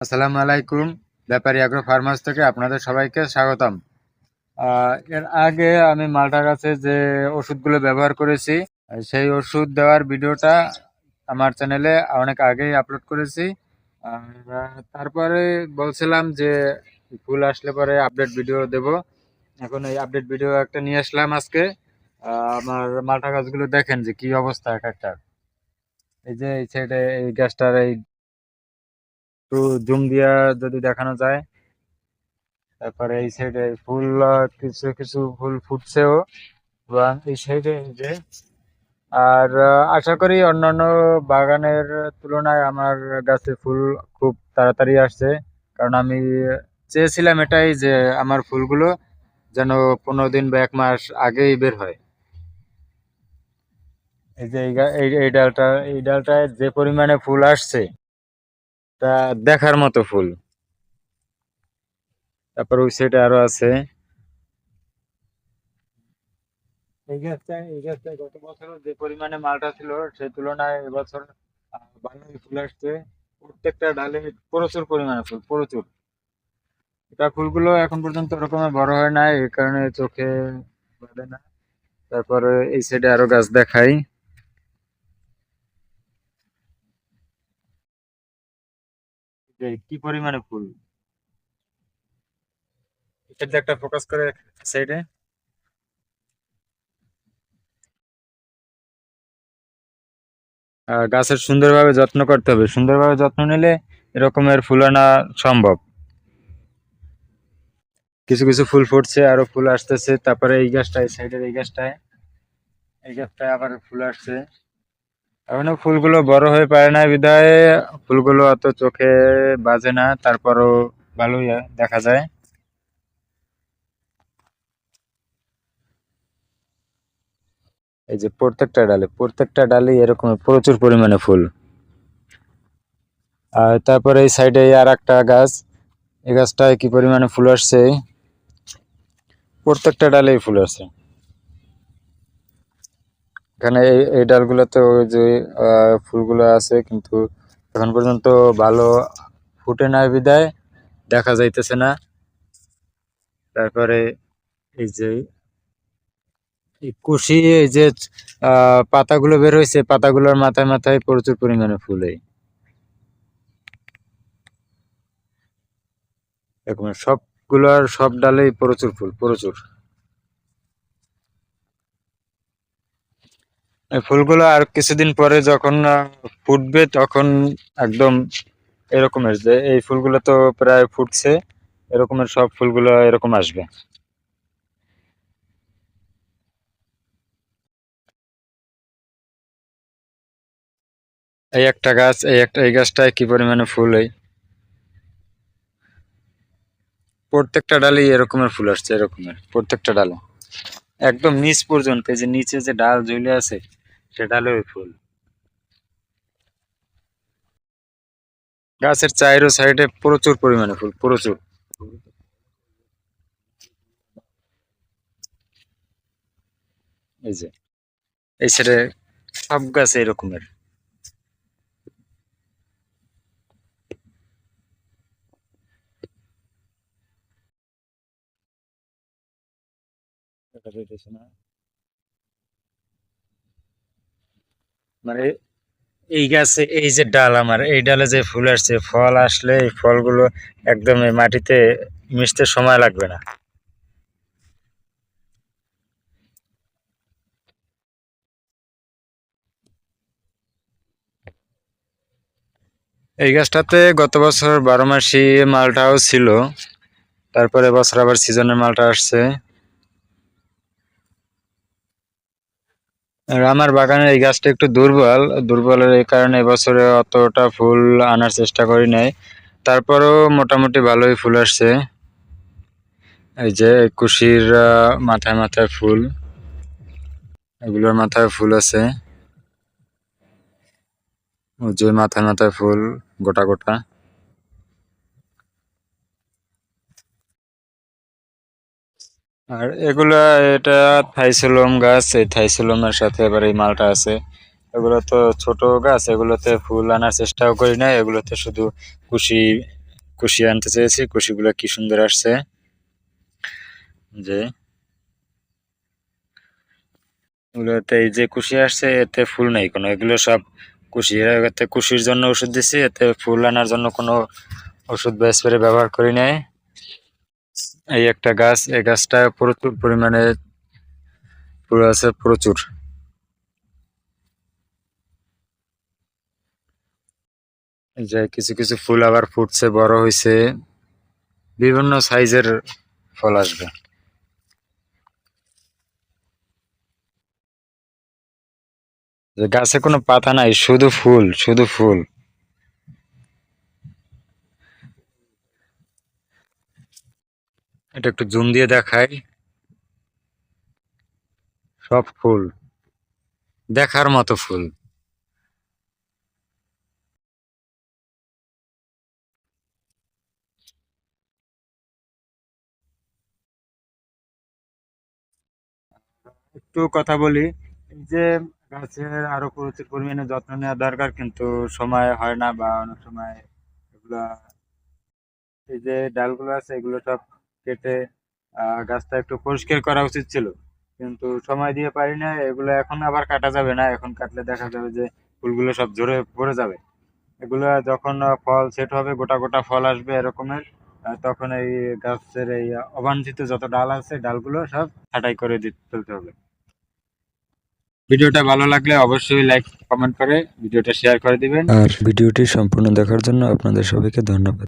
আসসালামু আলাইকুম। ব্যাপারী agro farm house থেকে আপনাদের সবাইকে স্বাগতম। এর আগে আমি মালটা গাছে যে ওষুধগুলো ব্যবহার করেছি, সেই ওষুধ দেওয়ার ভিডিওটা আমার চ্যানেলে অনেক আগেই আপলোড করেছি। তারপরে বলছিলাম যে ফুল আসলে পরে আপডেট ভিডিও দেব। এখন এই আপডেট ভিডিও একটা নিয়ে আসলাম আজকে। আমার মালটা গাছগুলো দেখেন যে কি অবস্থা এক একটা। এই যে এই সাইডে এই গাছটার এই একটু জুম দিয়া যদি দেখানো যায়, তারপরে এই সাইডে ফুল কিছু কিছু ফুল ফুটছেও, এবং এই সাইডে এই যে আর আশা করি অন্যান্য বাগানের তুলনায় আমার গাছে ফুল খুব তাড়াতাড়ি আসছে। কারণ আমি চেয়েছিলাম এটাই যে আমার ফুলগুলো যেন 15 দিন বা 1 মাস আগেই বের হয়। এই যে এই ডালটায় যে পরিমাণে ফুল আসছে তা দেখার মতো ফুল। তারপর ওই সাইডে আরো আছে। এই গাছটায় গত বছর যে পরিমাণে মালটা ছিল সেই তুলনায় এবছর ভালোই ফুল আসছে। প্রত্যেকটা ডালে প্রচুর পরিমাণে ফুল, প্রচুর। এটা ফুলগুলো এখন পর্যন্ত ওরকমের বড় হয় না, এই কারণে চোখে বাঁধে না। তারপরে এই সাইডে আরো গাছ দেখাই। যে কি পরিমাণে ফুল, এটা একটা ফোকাস করে সাইডে। গাছের সুন্দরভাবে যত্ন করতে হবে, সুন্দরভাবে যত্ন নিলে এরকমের ফুল আনা সম্ভব। কিছু কিছু ফুল ফুটছে, আরো ফুল আসতেছে। তারপরে এই গাছটায়, সাইডের এই গাছটায় আবার ফুল আসছে। এখনো ফুলগুলো বড় হয়ে পারে না বিধায় ফুলগুলো অত চোখে বাজে না, তারপরও ভালোই দেখা যায়। এই যে প্রত্যেকটা ডালে এরকম প্রচুর পরিমাণে ফুল। আর তারপরে এই সাইডে আর একটা গাছ, এই গাছটায় কি পরিমাণে ফুল আসছে, প্রত্যেকটা ডালেই ফুল আসছে। এখানে এই ডালগুলোতে ওই যে ফুলগুলো আছে, কিন্তু এখন পর্যন্ত ভালো ফুটে নাই বিধায় দেখা যাইতেছে না। তারপরে এই যে এই কুশি, এই যে পাতাগুলো বের হয়েছে, পাতাগুলোর মাথায় মাথায় প্রচুর পরিমাণে ফুল। এরকম সবগুলোর সব ডালেই প্রচুর ফুল, প্রচুর। এই ফুলগুলো আর কিছুদিন পরে যখন ফুটবে তখন একদম এরকমের, যে এই ফুলগুলো তো প্রায় ফুটছে, এরকমের সব ফুলগুলো এরকম আসবে। এই একটা গাছ, এই গাছটায় কি পরিমাণে ফুল! এই প্রত্যেকটা ডালেই এরকমের ফুল আসছে, এরকমের প্রত্যেকটা ডালে একদম নিচ পর্যন্ত। এই যে নিচে যে ডাল ঝুলে আছে সে ডালে ওই ফুল। গাছের চাইরো সাইডে প্রচুর পরিমাণে ফুল, প্রচুর। এই যে এই সাইডে সব গাছ এরকমের। দেখা যাইতেছে না, মানে এই গাছে এই যে ডাল, আমার এই ডালে যে ফুল আসছে, ফল আসলে এই ফলগুলো একদম এই মাটিতে মিশতে সময় লাগবে না। এই গাছটাতে গত বছর 12 মাসি মালটাও ছিল। তারপরে বছর আবার সিজনের মালটা আসছে। আর আমার বাগানের এই গাছটা একটু দুর্বল, দুর্বলের এই কারণে এবছরে অতটা ফুল আনার চেষ্টা করি নাই। তারপরেও মোটামুটি ভালোই ফুল আসছে। এই যে কুশির মাথায় মাথায় ফুল, এগুলোর মাথায় ফুল আছে। ওই যে মাথায় মাথায় ফুল, গোটা গোটা। আর এগুলা, এটা থাইসোলম গাছ, এই থাইসোলমের সাথে এবার এই মালটা আছে। এগুলো তো ছোট গাছ, এগুলোতে ফুল আনার চেষ্টাও করি না, এগুলোতে শুধু কুশি কুশি আনতে চেয়েছি, কুশিগুলো কি সুন্দর আসছে। যে এগুলোতে এই যে কুশি আসছে এতে ফুল নেই কোনো, এগুলো সব কুশি। এতে কুশির জন্য ওষুধ দিচ্ছি, এতে ফুল আনার জন্য কোনো ওষুধ বা স্প্রে ব্যবহার করি নাই। এই একটা গাছ, এই গাছটা প্রচুর পরিমাণে ফুল আছে, প্রচুর। এই যে কিছু কিছু ফুল আবার ফুটছে, বড় হয়েছে, বিভিন্ন সাইজের ফল আসবে। যে গাছে কোনো পাতা নাই, শুধু ফুল, শুধু ফুল। এটা একটু জুম দিয়ে দেখাই, সব ফুল, দেখার মতো ফুল। একটু কথা বলি, এই যে গাছের আরো প্রচুর পরিমাণে যত্ন নেওয়া দরকার, কিন্তু সময় হয় না, বা অনেক সময় এগুলা, এই যে ডালগুলো আছে এগুলো সব কেটে গাছটা একটু পরিষ্কার করা উচিত ছিল, কিন্তু সময় দিয়ে পারি না। এগুলো এখন আবার কাটা যাবে না, এখন কাটলে দেখা যাবে যে ফুলগুলো সব ঝরে পড়ে যাবে। এগুলো যখন ফল সেট হবে, গোটা গোটা ফল আসবে এরকমের, তখন এই গাছের এই অবাঞ্ছিত যত ডাল আছে ডালগুলো সব ছাঁটাই করে দিতে ফেলতে হবে। ভিডিওটা ভালো লাগলে অবশ্যই লাইক কমেন্ট করে ভিডিওটা শেয়ার করে দিবেন, আর ভিডিওটি সম্পূর্ণ দেখার জন্য আপনাদের সবাইকে ধন্যবাদ।